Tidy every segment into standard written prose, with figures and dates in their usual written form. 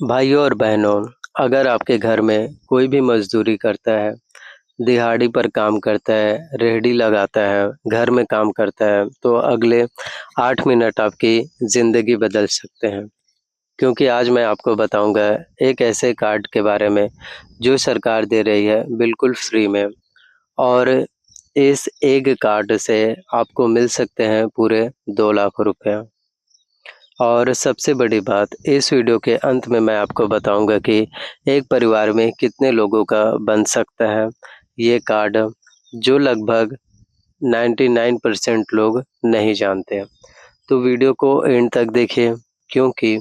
भाइयों और बहनों, अगर आपके घर में कोई भी मज़दूरी करता है, दिहाड़ी पर काम करता है, रेहड़ी लगाता है, घर में काम करता है, तो अगले 8 मिनट आपकी ज़िंदगी बदल सकते हैं। क्योंकि आज मैं आपको बताऊँगा एक ऐसे कार्ड के बारे में, जो सरकार दे रही है बिल्कुल फ्री में और इस एक कार्ड से आपको मिल सकते हैं पूरे 2 लाख रुपए। और सबसे बड़ी बात, इस वीडियो के अंत में मैं आपको बताऊँगा कि एक परिवार में कितने लोगों का बन सकता है ये कार्ड, जो लगभग 99% लोग नहीं जानते हैं। तो वीडियो को एंड तक देखिए, क्योंकि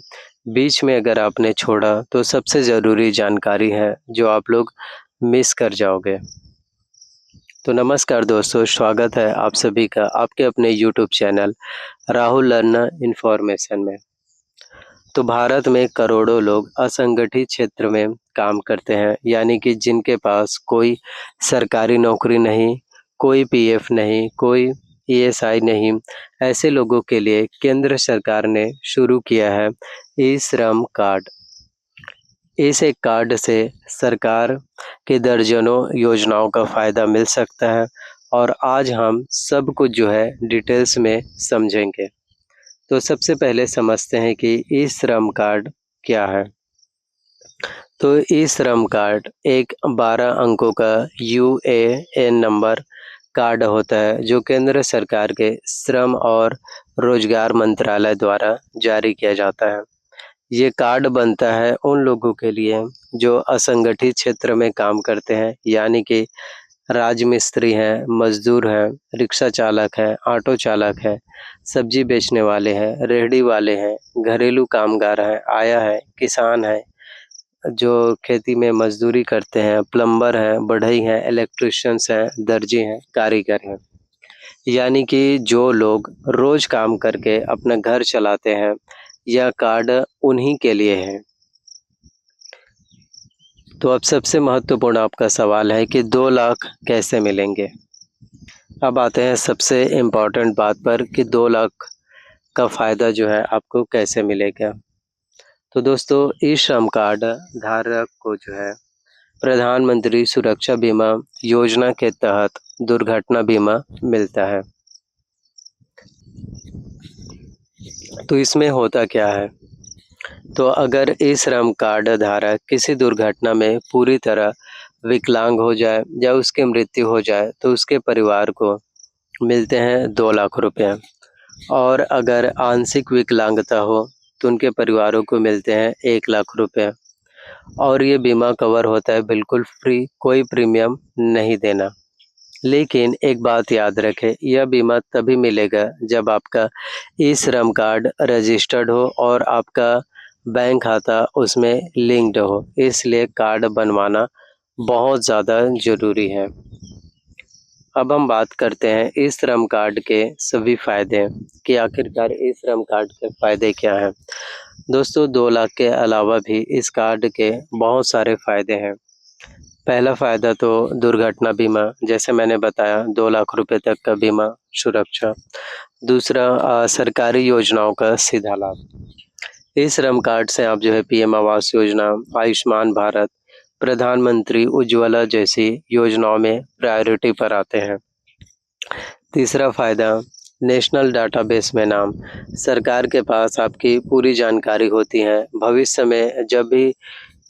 बीच में अगर आपने छोड़ा तो सबसे ज़रूरी जानकारी है जो आप लोग मिस कर जाओगे। तो नमस्कार दोस्तों, स्वागत है आप सभी का आपके अपने YouTube channel Rahul learner information में। तो भारत में करोड़ों लोग असंगठित क्षेत्र में काम करते हैं, यानी कि जिनके पास कोई सरकारी नौकरी नहीं, कोई पीएफ नहीं, कोई ईएसआई नहीं। ऐसे लोगों के लिए केंद्र सरकार ने शुरू किया है ई-श्रम कार्ड। इस एक कार्ड से सरकार के दर्जनों योजनाओं का फ़ायदा मिल सकता है और आज हम सब कुछ जो है डिटेल्स में समझेंगे। तो सबसे पहले समझते हैं कि ई श्रम कार्ड क्या है। तो ई श्रम कार्ड एक 12 अंकों का यूएएन नंबर कार्ड होता है, जो केंद्र सरकार के श्रम और रोजगार मंत्रालय द्वारा जारी किया जाता है। ये कार्ड बनता है उन लोगों के लिए जो असंगठित क्षेत्र में काम करते हैं, यानी कि राजमिस्त्री हैं, मज़दूर हैं, रिक्शा चालक हैं, ऑटो चालक हैं, सब्जी बेचने वाले हैं, रेहड़ी वाले हैं, घरेलू कामगार हैं, आया है, किसान हैं, जो खेती में मज़दूरी करते हैं, प्लम्बर हैं, बढ़ई हैं, इलेक्ट्रीशियंस हैं, दर्जी हैं, कारीगर हैं। यानी कि जो लोग रोज़ काम करके अपना घर चलाते हैं, यह कार्ड उन्हीं के लिए है। तो अब सबसे महत्वपूर्ण आपका सवाल है कि 2 लाख कैसे मिलेंगे? अब आते हैं सबसे इम्पोर्टेंट बात पर कि 2 लाख का फ़ायदा जो है आपको कैसे मिलेगा। तो दोस्तों, ई श्रम कार्ड धारक को जो है प्रधानमंत्री सुरक्षा बीमा योजना के तहत दुर्घटना बीमा मिलता है। तो इसमें होता क्या है? तो अगर ई श्रम कार्ड धारक किसी दुर्घटना में पूरी तरह विकलांग हो जाए या उसकी मृत्यु हो जाए, तो उसके परिवार को मिलते हैं 2 लाख रुपए और अगर आंशिक विकलांगता हो, तो उनके परिवारों को मिलते हैं 1 लाख रुपए और ये बीमा कवर होता है बिल्कुल फ्री, कोई प्रीमियम नहीं देना। लेकिन एक बात याद रखें, यह बीमा तभी मिलेगा जब आपका ई श्रम कार्ड रजिस्टर्ड हो और आपका बैंक खाता उसमें लिंक्ड हो, इसलिए कार्ड बनवाना बहुत ज़्यादा ज़रूरी है। अब हम बात करते हैं ई श्रम कार्ड के सभी फ़ायदे कि आखिरकार ई श्रम कार्ड के फ़ायदे क्या हैं। दोस्तों, 2 लाख के अलावा भी इस कार्ड के बहुत सारे फ़ायदे हैं। पहला फ़ायदा तो दुर्घटना बीमा, जैसे मैंने बताया 2 लाख रुपए तक का बीमा सुरक्षा। दूसरा सरकारी योजनाओं का सीधा लाभ। ई श्रम कार्ड से आप जो है पीएम आवास योजना, आयुष्मान भारत, प्रधानमंत्री उज्ज्वला जैसी योजनाओं में प्रायोरिटी पर आते हैं। तीसरा फ़ायदा नेशनल डाटाबेस में नाम। सरकार के पास आपकी पूरी जानकारी होती है। भविष्य में जब भी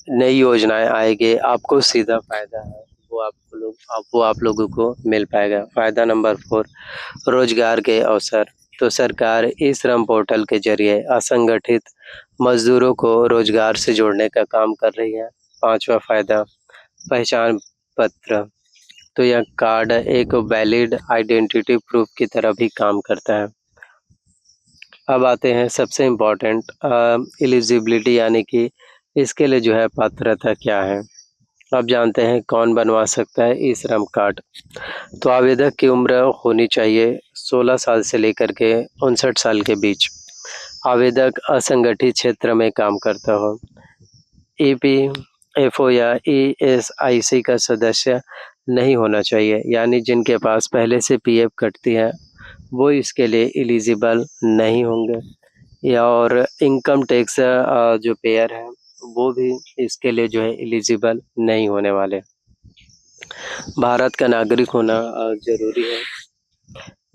नई योजनाएँ आएँगी, आपको सीधा फ़ायदा है, वो आप लोगों को मिल पाएगा। फ़ायदा नंबर 4 रोज़गार के अवसर। तो सरकार ई श्रम पोर्टल के ज़रिए असंगठित मज़दूरों को रोज़गार से जोड़ने का काम कर रही है। पाँचवा फ़ायदा पहचान पत्र। तो यह कार्ड एक वैलिड आइडेंटिटी प्रूफ की तरह भी काम करता है। अब आते हैं सबसे इम्पोर्टेंट एलिजिबिलिटी, यानी कि इसके लिए जो है पात्रता क्या है। अब जानते हैं कौन बनवा सकता है ई श्रम कार्ड। तो आवेदक की उम्र होनी चाहिए 16 साल से लेकर के 59 साल के बीच। आवेदक असंगठित क्षेत्र में काम करता हो। ईपीएफओ या ईएसआईसी का सदस्य नहीं होना चाहिए, यानी जिनके पास पहले से पीएफ कटती है वो इसके लिए एलिजिबल नहीं होंगे। या और इनकम टैक्स जो पेयर है वो भी इसके लिए जो है एलिजिबल नहीं होने वाले। भारत का नागरिक होना ज़रूरी है।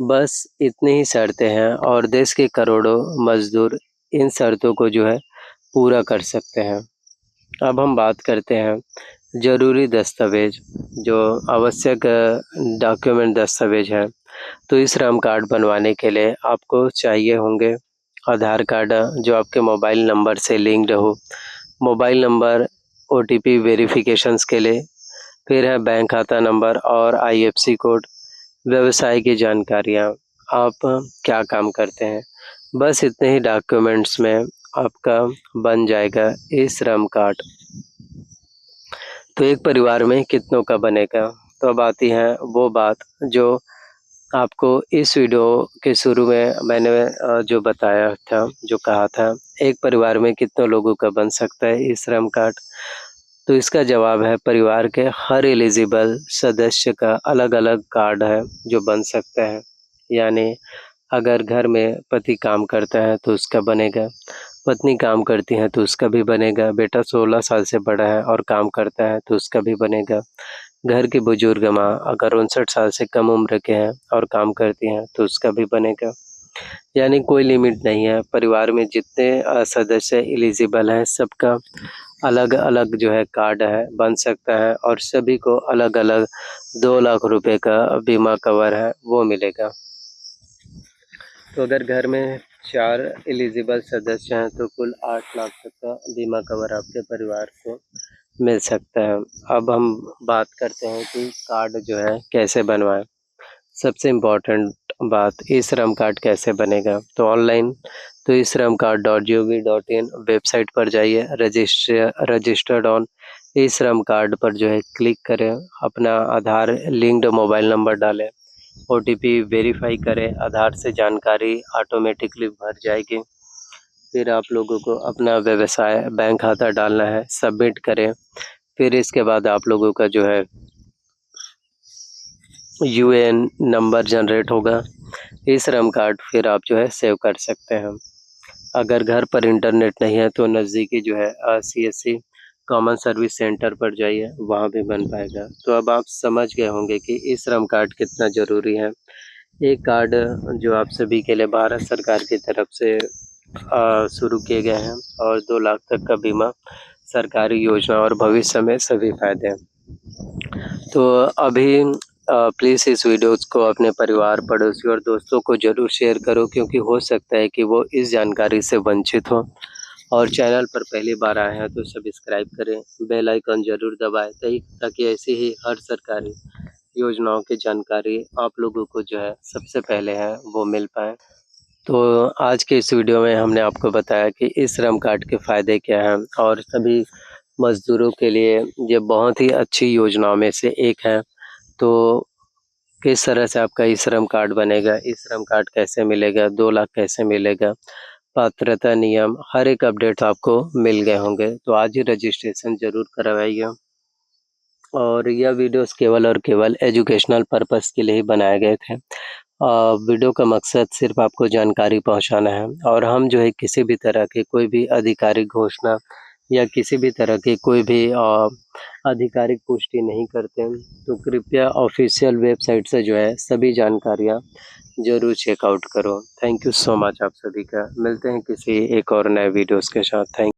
बस इतनी ही शर्तें हैं और देश के करोड़ों मज़दूर इन शर्तों को जो है पूरा कर सकते हैं। अब हम बात करते हैं ज़रूरी दस्तावेज़, जो आवश्यक डॉक्यूमेंट दस्तावेज़ हैं। तो ई श्रम कार्ड बनवाने के लिए आपको चाहिए होंगे आधार कार्ड, जो आपके मोबाइल नंबर से लिंक्ड हो, मोबाइल नंबर ओटीपी वेरिफ़िकेशंस के लिए, फिर है बैंक खाता नंबर और आईएफएससी कोड, व्यवसाय की जानकारियाँ, आप क्या काम करते हैं। बस इतने ही डॉक्यूमेंट्स में आपका बन जाएगा ई श्रम कार्ड। तो एक परिवार में कितनों का बनेगा? तो अब आती है वो बात जो आपको इस वीडियो के शुरू में मैंने जो बताया था, जो कहा था, एक परिवार में कितने लोगों का बन सकता है ई श्रम कार्ड? तो इसका जवाब है परिवार के हर एलिजिबल सदस्य का अलग-अलग कार्ड है जो बन सकता है। यानी अगर घर में पति काम करता है तो उसका बनेगा, पत्नी काम करती है तो उसका भी बनेगा, बेटा 16 साल से बड़ा है और काम करता है तो उसका भी बनेगा। घर की बुजुर्ग माँ अगर 59 साल से कम उम्र के हैं और काम करती हैं तो उसका भी बनेगा। यानी कोई लिमिट नहीं है, परिवार में जितने सदस्य एलिजिबल हैं सबका अलग-अलग जो है कार्ड है, बन सकता है और सभी को अलग-अलग 2 लाख रुपए का बीमा कवर है, वो मिलेगा। तो अगर घर में 4 एलिजिबल सदस्य हैं तो कुल 8 लाख तक का बीमा कवर आपके परिवार को मिल सकता है। अब हम बात करते हैं कि कार्ड जो है कैसे बनवाएँ। सबसे इम्पोर्टेंट बात, ई श्रम कार्ड कैसे बनेगा? तो ऑनलाइन तो ई श्रम कार्ड .gov.in वेबसाइट पर जाइए, रजिस्टर्ड ऑन ई श्रम कार्ड पर जो है क्लिक करें, अपना आधार लिंक्ड मोबाइल नंबर डालें, ओटीपी वेरीफाई करें, आधार से जानकारी ऑटोमेटिकली भर जाएगी। फिर आप लोगों को अपना व्यवसाय बैंक खाता डालना है, सबमिट करें। फिर इसके बाद आप लोगों का जो है यूएएन नंबर जनरेट होगा, ई श्रम कार्ड फिर आप जो है सेव कर सकते हैं। अगर घर पर इंटरनेट नहीं है तो नज़दीकी जो है सीएससी कॉमन सर्विस सेंटर पर जाइए, वहाँ भी बन पाएगा। तो अब आप समझ गए होंगे कि ई श्रम कार्ड कितना ज़रूरी है। एक कार्ड जो आप सभी के लिए भारत सरकार की तरफ से शुरू किए गए हैं और 2 लाख तक का बीमा, सरकारी योजना और भविष्य में सभी फ़ायदे हैं। तो अभी प्लीज़ इस वीडियोज़ को अपने परिवार, पड़ोसी और दोस्तों को ज़रूर शेयर करो, क्योंकि हो सकता है कि वो इस जानकारी से वंचित हों। और चैनल पर पहली बार आए हैं तो सब्सक्राइब करें, बेल आइकन ज़रूर दबाएँ ताकि ऐसी ही हर सरकारी योजनाओं की जानकारी आप लोगों को जो है सबसे पहले है वो मिल पाए। तो आज के इस वीडियो में हमने आपको बताया कि ई श्रम कार्ड के फ़ायदे क्या हैं और सभी मज़दूरों के लिए ये बहुत ही अच्छी योजनाओं में से एक है। तो किस तरह से आपका ई श्रम कार्ड बनेगा, ई श्रम कार्ड कैसे मिलेगा, 2 लाख कैसे मिलेगा, पात्रता नियम, हर एक अपडेट आपको मिल गए होंगे। तो आज ही रजिस्ट्रेशन ज़रूर करवाइए। और यह वीडियोस केवल और केवल एजुकेशनल पर्पस के लिए ही बनाए गए थे। वीडियो का मकसद सिर्फ आपको जानकारी पहुंचाना है और हम जो है किसी भी तरह की कोई भी आधिकारिक घोषणा या किसी भी तरह की कोई भी आधिकारिक पुष्टि नहीं करते हैं। तो कृपया ऑफिशियल वेबसाइट से जो है सभी जानकारियाँ ज़रूर चेकआउट करो। थैंक यू सो मच आप सभी का। मिलते हैं किसी एक और नए वीडियोस के साथ। थैंक